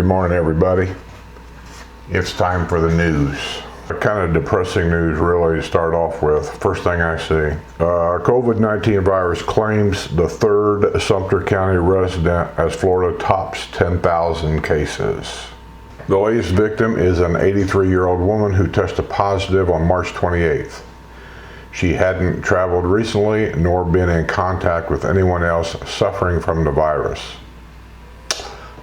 Good morning, everybody. It's time for the news. Kind of depressing news, really, to start off with. First thing I see, COVID-19 virus claims the third Sumter County resident as Florida tops 10,000 cases. The latest victim is an 83-year-old woman who tested positive on March 28th. She hadn't traveled recently nor been in contact with anyone else suffering from the virus.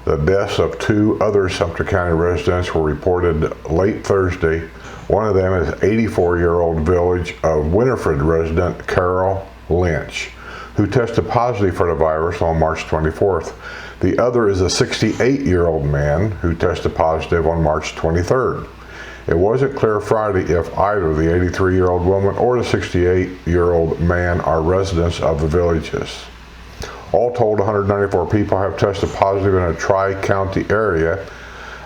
The deaths of two other Sumter County residents were reported late Thursday. One of them is 84-year-old Village of Winifred resident Carol Lynch, who tested positive for the virus on March 24th. The other is a 68-year-old man who tested positive on March 23rd. It wasn't clear Friday if either the 83-year-old woman or the 68-year-old man are residents of the villages. All told, 194 people have tested positive in a tri-county area,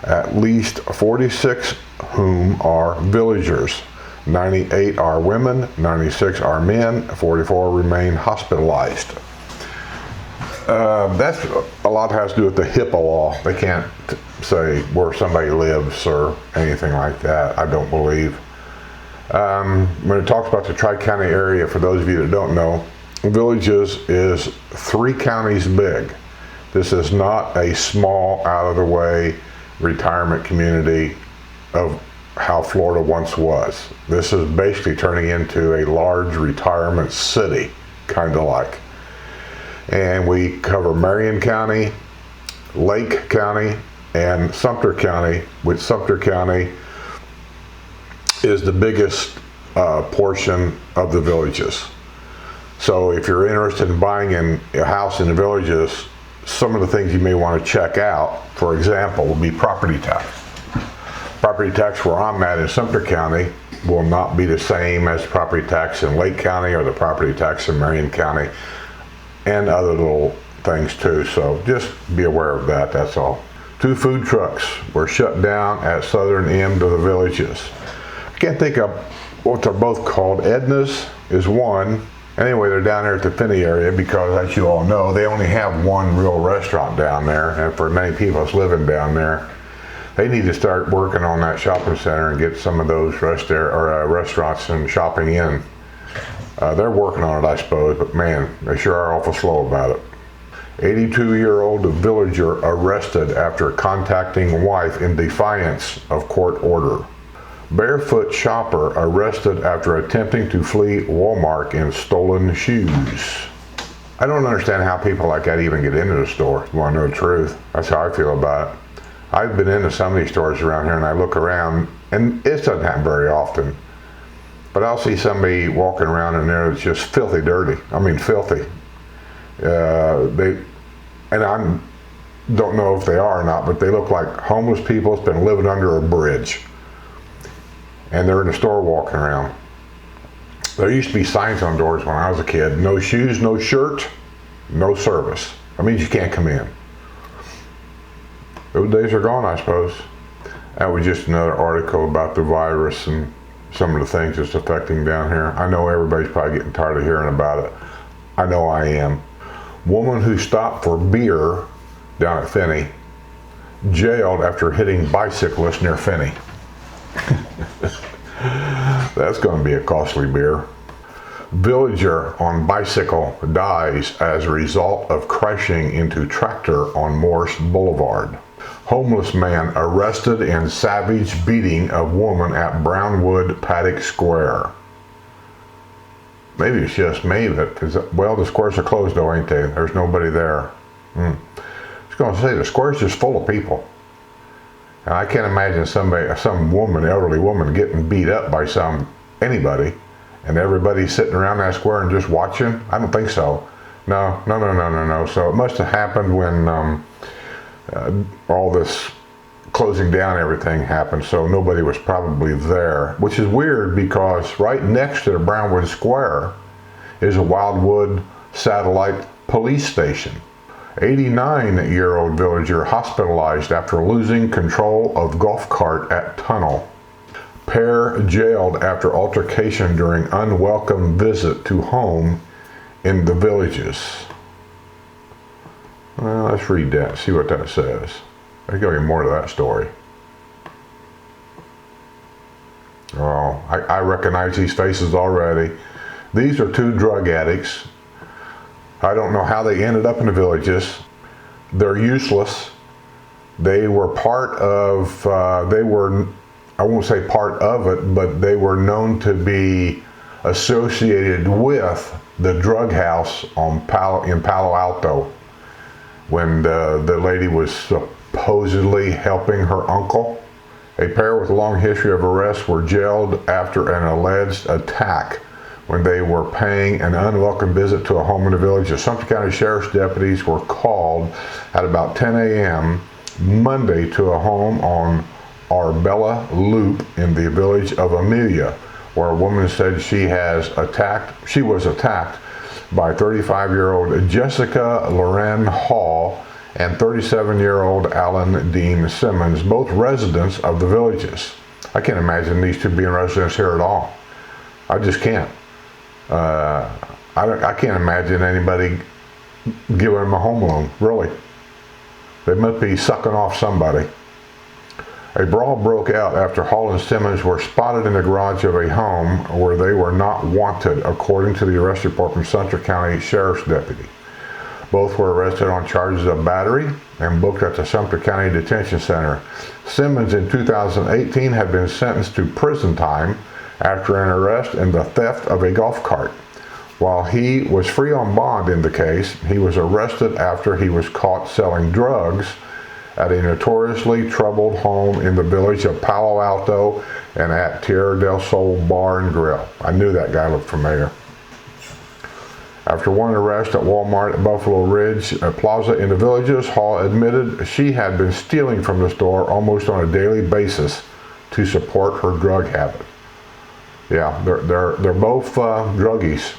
at least 46 whom are villagers. 98 are women, 96 are men, 44 remain hospitalized. That's a lot has to do with the HIPAA law. They can't say where somebody lives or anything like that, I don't believe. When it talks about the tri-county area, for those of you that don't know, Villages is 3 counties big. This is not a small, out-of-the-way retirement community of how Florida once was. This is basically turning into a large retirement city, kind of like. And we cover Marion County, Lake County, and Sumter County, which Sumter County is the biggest portion of the villages. So if you're interested in buying a house in the villages, some of the things you may want to check out, for example, will be property tax. Property tax where I'm at in Sumter County will not be the same as property tax in Lake County or the property tax in Marion County, and other little things too. So just be aware of that, that's all. 2 food trucks were shut down at southern end of the villages. I can't think of what they're both called. Edna's is one. Anyway, they're down there at the Finney area because, as you all know, they only have one real restaurant down there, and for many people that's living down there, they need to start working on that shopping center and get some of those restaurants and shopping in. They're working on it, I suppose, but man, they sure are awful slow about it. 82-year-old villager arrested after contacting wife in defiance of court order. Barefoot shopper arrested after attempting to flee Walmart in stolen shoes. I don't understand how people like that even get into the store. You want to know the truth? That's how I feel about it. I've been into some of these stores around here and I look around, and it doesn't happen very often, but I'll see somebody walking around in there that's just filthy dirty. I mean filthy. I don't know if they are or not, but they look like homeless people that's been living under a bridge. And they're in the store walking around. There used to be signs on doors when I was a kid: no shoes, no shirt, no service. That means you can't come in. Those days are gone, I suppose. That was just another article about the virus and some of the things it's affecting down here. I know everybody's probably getting tired of hearing about it. I know I am. Woman who stopped for beer down at Finney jailed after hitting bicyclist near Finney. That's going to be a costly beer. Villager on bicycle dies as a result of crashing into tractor on Morse Boulevard. Homeless man arrested in savage beating of woman at Brownwood Paddock Square. Maybe it's just me, but well, the squares are closed though, ain't they? There's nobody there. I was going to say, the square's just full of people. And I can't imagine some woman, elderly woman, getting beat up by anybody, and everybody sitting around that square and just watching. I don't think so. No. So it must have happened when all this closing down everything happened. So nobody was probably there, which is weird because right next to the Brownwood Square is a Wildwood satellite police station. 89-year-old villager hospitalized after losing control of golf cart at tunnel. Pair jailed after altercation during unwelcome visit to home in the villages. Well, let's read that, see what that says. There's going to be more to that story. Oh, I recognize these faces already. These are two drug addicts. I don't know how they ended up in the villages. They're useless. They were part of, I won't say part of it, but they were known to be associated with the drug house in Palo Alto when the lady was supposedly helping her uncle. A pair with a long history of arrests were jailed after an alleged attack when they were paying an unwelcome visit to a home in the village. The Sumter County Sheriff's deputies were called at about 10 a.m. Monday to a home on Arbella Loop in the village of Amelia, where a woman said she was attacked by 35-year-old Jessica Loren Hall and 37-year-old Alan Dean Simmons, both residents of the villages. I can't imagine these two being residents here at all. I just can't. I can't imagine anybody giving them a home loan, really. They must be sucking off somebody. A brawl broke out after Hall and Simmons were spotted in the garage of a home where they were not wanted, according to the arrest report from Sumter County Sheriff's deputy. Both were arrested on charges of battery and booked at the Sumter County Detention Center. Simmons in 2018 had been sentenced to prison time after an arrest in the theft of a golf cart. While he was free on bond in the case, he was arrested after he was caught selling drugs at a notoriously troubled home in the village of Palo Alto and at Tierra del Sol Bar and Grill. I knew that guy looked familiar. After one arrest at Walmart at Buffalo Ridge Plaza in the villages, Hall admitted she had been stealing from the store almost on a daily basis to support her drug habit. Yeah, they're both druggies.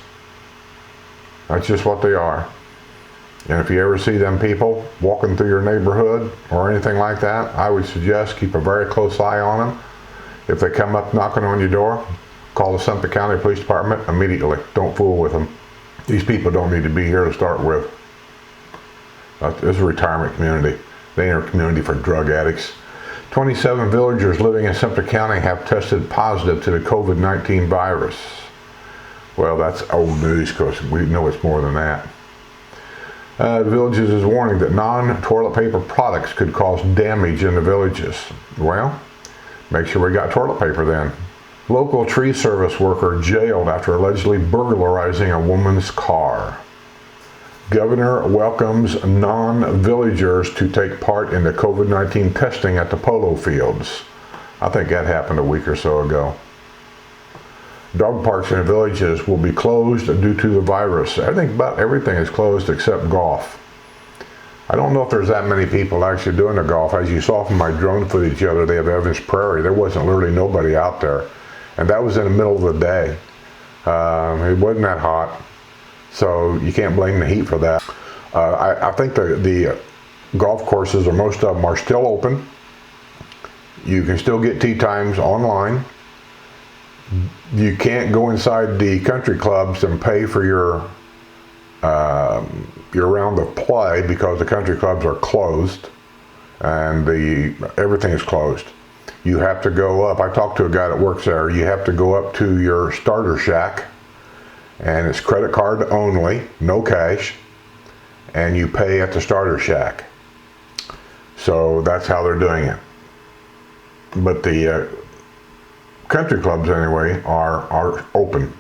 That's just what they are. And if you ever see them people walking through your neighborhood or anything like that, I would suggest keep a very close eye on them. If they come up knocking on your door, call the Sumter County Police Department immediately. Don't fool with them. These people don't need to be here to start with. This is a retirement community. They ain't a community for drug addicts. 27 villagers living in Sumter County have tested positive to the COVID-19 virus. Well, that's old news because we know it's more than that. The villages is warning that non-toilet paper products could cause damage in the villages. Well, make sure we got toilet paper then. Local tree service worker jailed after allegedly burglarizing a woman's car. Governor welcomes non-villagers to take part in the COVID-19 testing at the polo fields. I think that happened a week or so ago. Dog parks in the villages will be closed due to the virus. I think about everything is closed except golf. I don't know if there's that many people actually doing the golf. As you saw from my drone footage the other day of Evans Prairie, there wasn't literally nobody out there. And that was in the middle of the day. It wasn't that hot, so you can't blame the heat for that. I think the golf courses, or most of them, are still open. You can still get tee times online. You can't go inside the country clubs and pay for your round of play because the country clubs are closed and everything is closed. You have to go up. I talked to a guy that works there. You have to go up to your starter shack, and it's credit card only, no cash, and you pay at the starter shack. So that's how they're doing it. But the country clubs, anyway, are open.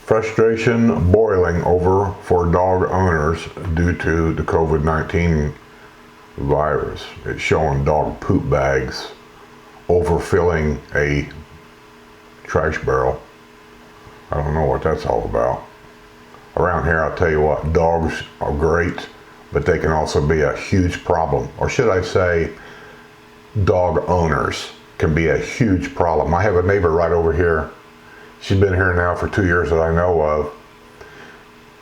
Frustration boiling over for dog owners due to the COVID-19 virus. It's showing dog poop bags overfilling a trash barrel. I don't know what that's all about. Around here, I'll tell you what, dogs are great, but they can also be a huge problem. Or should I say, dog owners can be a huge problem. I have a neighbor right over here. She's been here now for 2 years that I know of,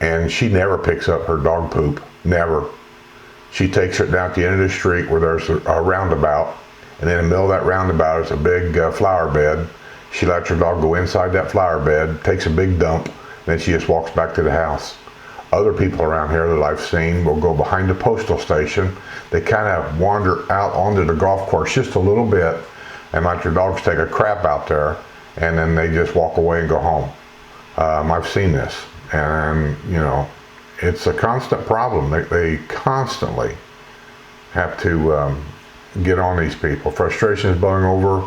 and she never picks up her dog poop, never. She takes it down at the end of the street where there's a roundabout, and in the middle of that roundabout is a big flower bed. She lets her dog go inside that flower bed, takes a big dump, and then she just walks back to the house. Other people around here that I've seen will go behind the postal station. They kind of wander out onto the golf course just a little bit and let their dogs take a crap out there, and then they just walk away and go home. I've seen this, and you know, it's a constant problem. They constantly have to get on these people. Frustration is blowing over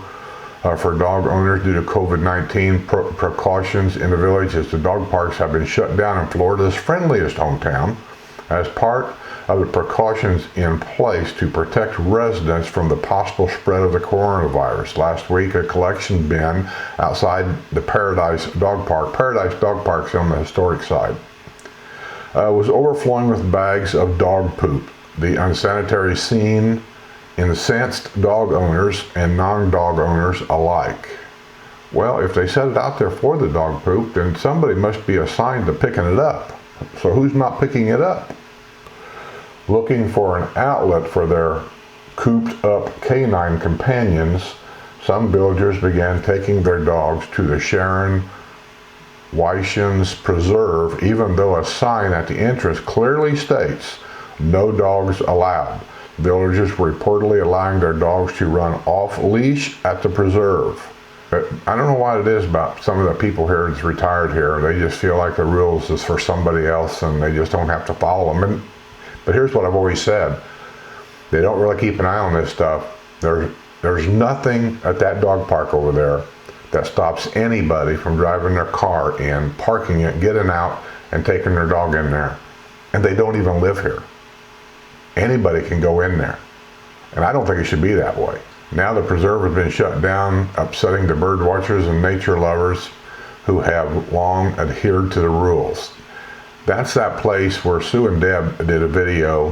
for dog owners due to COVID-19 precautions in the village, as the dog parks have been shut down in Florida's friendliest hometown as part of the precautions in place to protect residents from the possible spread of the coronavirus. Last week, a collection bin outside the Paradise Dog Park's on the historic side, was overflowing with bags of dog poop. The unsanitary scene incensed dog owners and non-dog owners alike. Well, if they set it out there for the dog poop, then somebody must be assigned to picking it up. So who's not picking it up? Looking for an outlet for their cooped up canine companions, some villagers began taking their dogs to the Sharon Weishen's Preserve, even though a sign at the entrance clearly states no dogs allowed. Villagers were reportedly allowing their dogs to run off leash at the preserve. But I don't know what it is about some of the people here that's retired here. They just feel like the rules is for somebody else and they just don't have to follow them. But here's what I've always said. They don't really keep an eye on this stuff. There's nothing at that dog park over there that stops anybody from driving their car in, parking it, getting out, and taking their dog in there. And they don't even live here. Anybody can go in there. And I don't think it should be that way. Now the preserve has been shut down, upsetting the bird watchers and nature lovers who have long adhered to the rules. That's that place where Sue and Deb did a video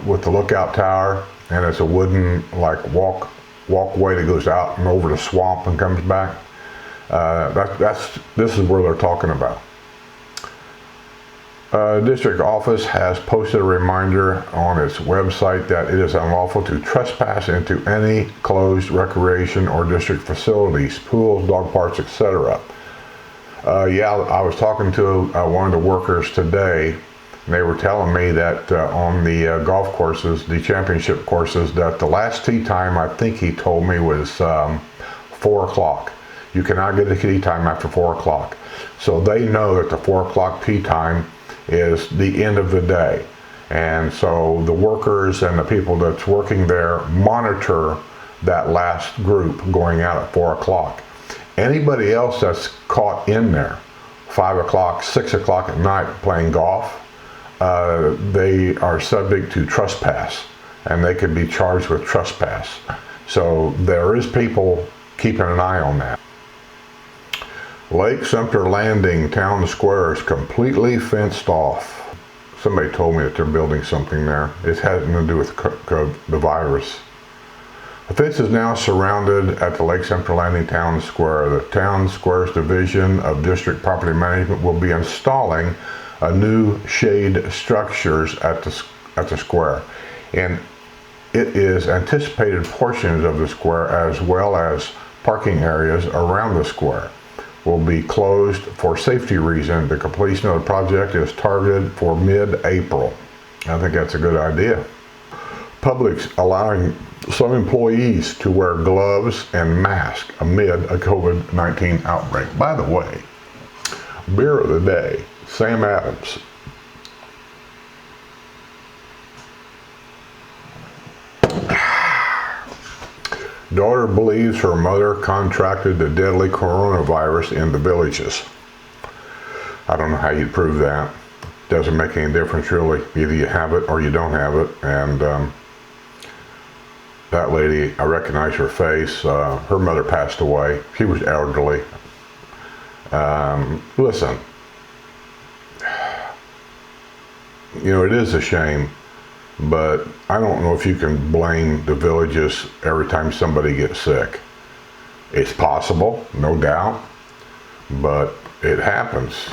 with the lookout tower, and it's a wooden walkway that goes out and over the swamp and comes back. This is where they're talking about. District office has posted a reminder on its website that it is unlawful to trespass into any closed recreation or district facilities, pools, dog parks, etc. Yeah, I was talking to one of the workers today, and they were telling me that on the golf courses, the championship courses, that the last tee time, I think he told me, was 4 o'clock. You cannot get a tee time after 4 o'clock. So they know that the 4 o'clock tee time is the end of the day. And so the workers and the people that's working there monitor that last group going out at 4 o'clock. Anybody else that's caught in there 5 o'clock, 6 o'clock at night playing golf, they are subject to trespass, and they could be charged with trespass. So there is people keeping an eye on that. Lake Sumter Landing Town Square is completely fenced off. Somebody told me that they're building something there. It has nothing to do with the virus. The fence is now surrounded at the Lake Sumter Landing Town Square. The Town Square's Division of District Property Management will be installing a new shade structures at the square. And it is anticipated portions of the square, as well as parking areas around the square, will be closed for safety reasons. The completion of the project is targeted for mid-April. I think that's a good idea. Publix allowing some employees to wear gloves and masks amid a COVID-19 outbreak. By the way, beer of the day, Sam Adams. Daughter believes her mother contracted the deadly coronavirus in the villages. I don't know how you'd prove that. Doesn't make any difference really. Either you have it or you don't have it. And that lady, I recognize her face. Her mother passed away. She was elderly. Listen, you know, it is a shame. But I don't know if you can blame the villages every time somebody gets sick. It's possible, no doubt, but it happens.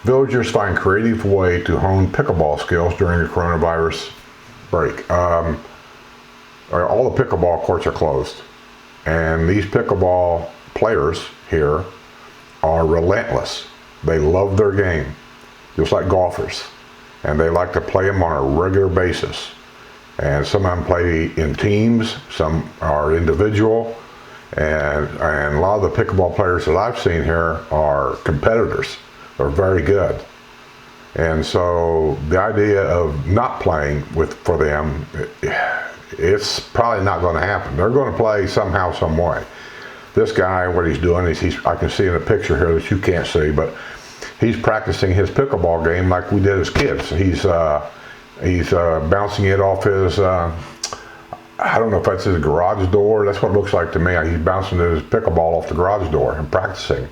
Villagers find creative way to hone pickleball skills during the coronavirus break. All the pickleball courts are closed, and these pickleball players here are relentless. They love their game, just like golfers. And they like to play them on a regular basis. And some of them play in teams, some are individual, and a lot of the pickleball players that I've seen here are competitors. They're very good. And so the idea of not playing for them, it's probably not going to happen. They're going to play somehow, some way. This guy, what he's doing is I can see in a picture here that you can't see, but he's practicing his pickleball game like we did as kids. He's bouncing it off his, I don't know if that's his garage door. That's what it looks like to me. He's bouncing his pickleball off the garage door and practicing.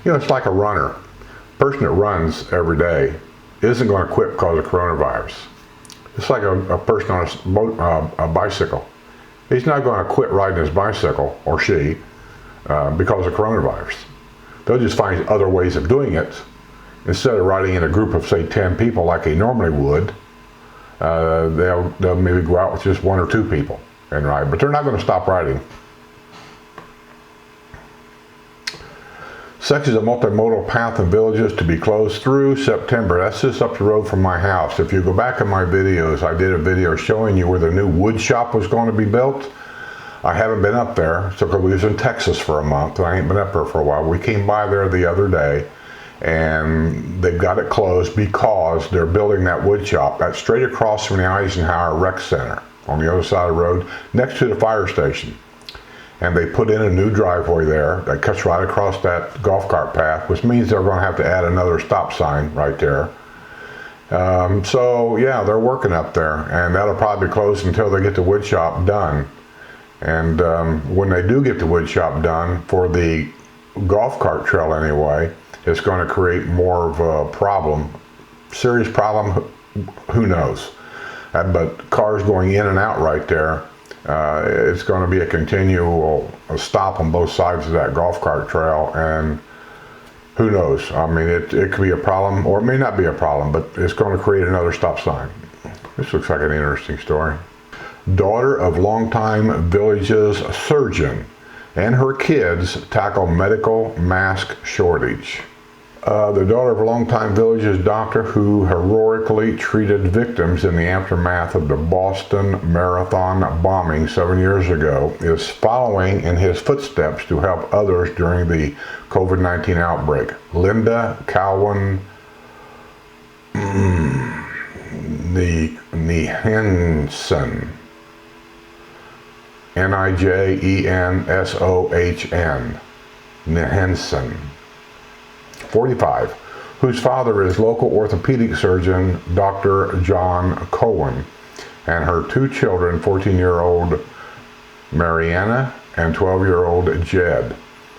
You know, it's like a runner. A person that runs every day isn't going to quit because of coronavirus. It's like a person on a bicycle. He's not going to quit riding his bicycle, or she, because of coronavirus. They'll just find other ways of doing it. Instead of riding in a group of, say, 10 people like they normally would, they'll maybe go out with just 1 or 2 people and ride. But they're not going to stop riding. Sections of multimodal path and villages to be closed through September. That's just up the road from my house. If you go back in my videos, I did a video showing you where the new wood shop was going to be built. I haven't been up there, so we was in Texas for a month, and I ain't been up there for a while. We came by there the other day, and they've got it closed because they're building that wood shop. That's straight across from the Eisenhower Rec Center on the other side of the road, next to the fire station. And they put in a new driveway there that cuts right across that golf cart path, which means they're going to have to add another stop sign right there. So yeah, they're working up there, and that'll probably be closed until they get the wood shop done. And when they do get the wood shop done, for the golf cart trail anyway, it's going to create more of a problem, serious problem, who knows. But cars going in and out right there, it's going to be a continual stop on both sides of that golf cart trail, and who knows? I mean, it could be a problem, or it may not be a problem, but it's going to create another stop sign. This looks like an interesting story. Daughter of longtime Village's surgeon and her kids tackle medical mask shortage. The daughter of a longtime Village's doctor who heroically treated victims in the aftermath of the Boston Marathon bombing 7 years ago is following in his footsteps to help others during the COVID-19 outbreak. Linda Cowan Nijensohn, Nijensohn, Nijensohn, 45, whose father is local orthopedic surgeon Dr. John Cowan, and her 2 children, 14-year-old Mariana and 12-year-old Jed,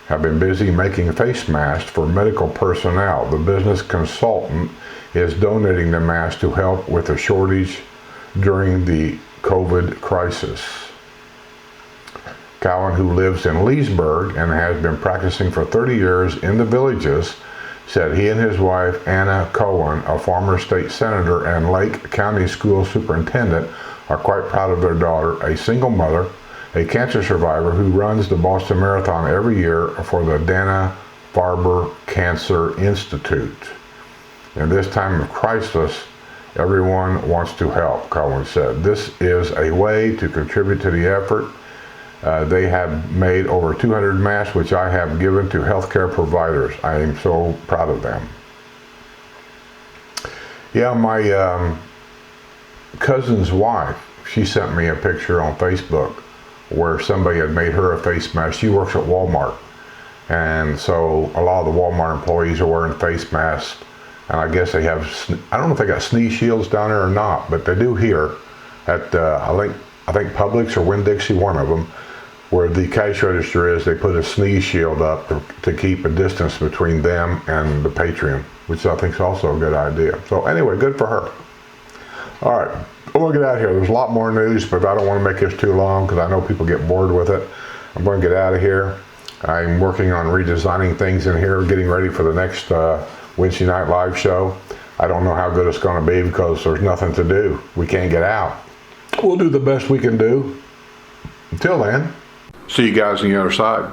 have been busy making face masks for medical personnel. The business consultant is donating the masks to help with the shortage during the COVID crisis. Cowan, who lives in Leesburg and has been practicing for 30 years in the Villages, said he and his wife, Anna Cowan, a former state senator and Lake County school superintendent, are quite proud of their daughter, a single mother, a cancer survivor who runs the Boston Marathon every year for the Dana-Farber Cancer Institute. In this time of crisis, everyone wants to help, Cowan said. This is a way to contribute to the effort. They have made over 200 masks, which I have given to healthcare providers. I am so proud of them. Yeah, my cousin's wife, she sent me a picture on Facebook where somebody had made her a face mask. She works at Walmart, and so a lot of the Walmart employees are wearing face masks, and I guess they have, I don't know if they got sneeze shields down there or not, but they do here at I think Publix or Winn-Dixie, one of them, where the cash register is. They put a sneeze shield up to keep a distance between them and the patron, which I think is also a good idea. So anyway, good for her. All right, I'm gonna get out of here. There's a lot more news, but I don't want to make this too long because I know people get bored with it. I'm going to get out of here. I'm working on redesigning things in here, getting ready for the next Wednesday night live show. I don't know how good it's going to be because there's nothing to do. We can't get out. We'll do the best we can do. Until then, see you guys on the other side.